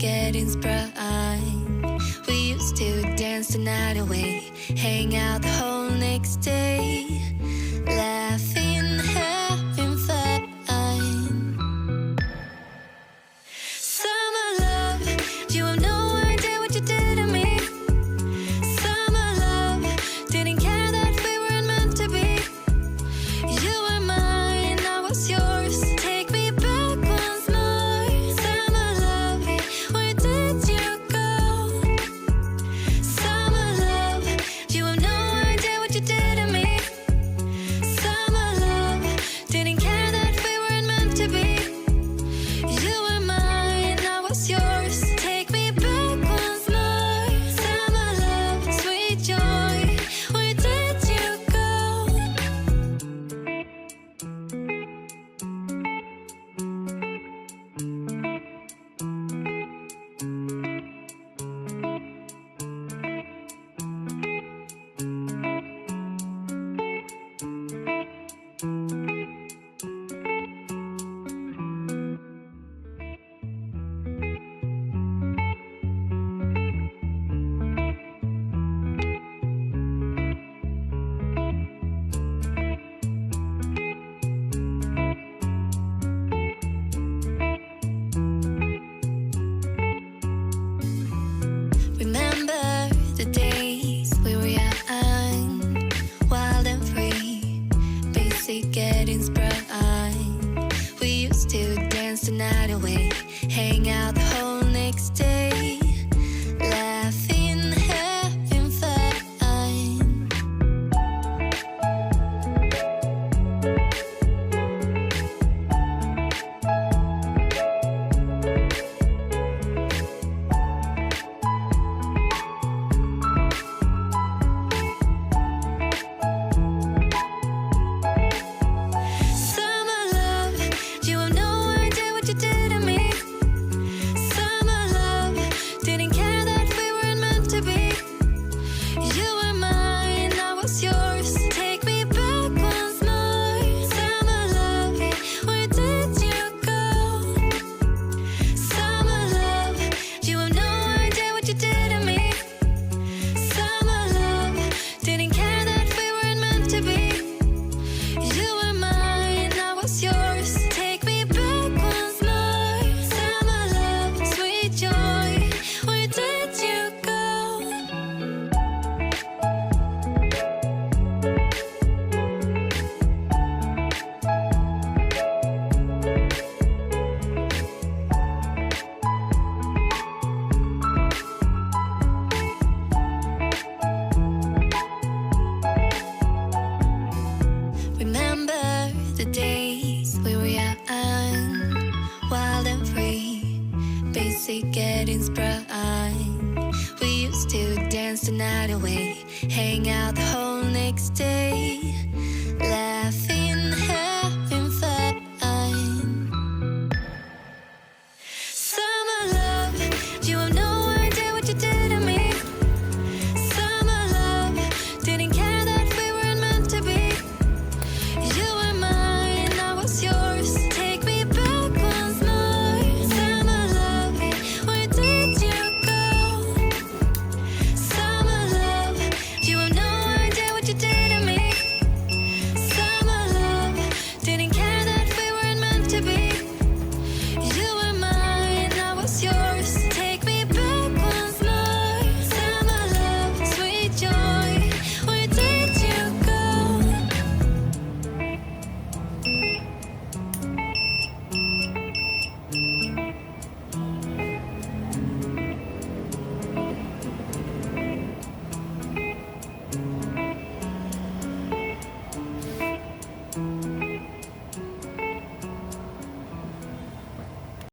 getting sprung. We used to dance the night away, hang out the whole next day, laughing, having fun. Summer love, you have no idea what you did to me. Summer love, didn't care that we weren't meant to be. You were mine, I was yours. Take me back once more. Summer love, where did you go? Summer love, you have no idea what you did to me. Summer love, didn't care that we weren't meant to be. You were mine, I was yours. Take me back once more. Summer love, sweet joy, where did you go? Remember the days we were young, wild and free, basic getting sprung. We used to dance the night away, hang out the whole next day, laughing, having fun. Summer love, you have no idea what you did to me. Summer love, didn't care that we weren't meant to be. You were mine, I was yours. Take me back once more. Summer love, where did you go? Summer love, you have no idea what you did to me. Summer love, didn't care that we weren't meant to be. You were mine, I was yours. Take me back once more. Summer love, sweet joy, where did you go? Remember the days we were young, wild and free, basic getting sprung. We used to dance the night away, hang out the whole next day,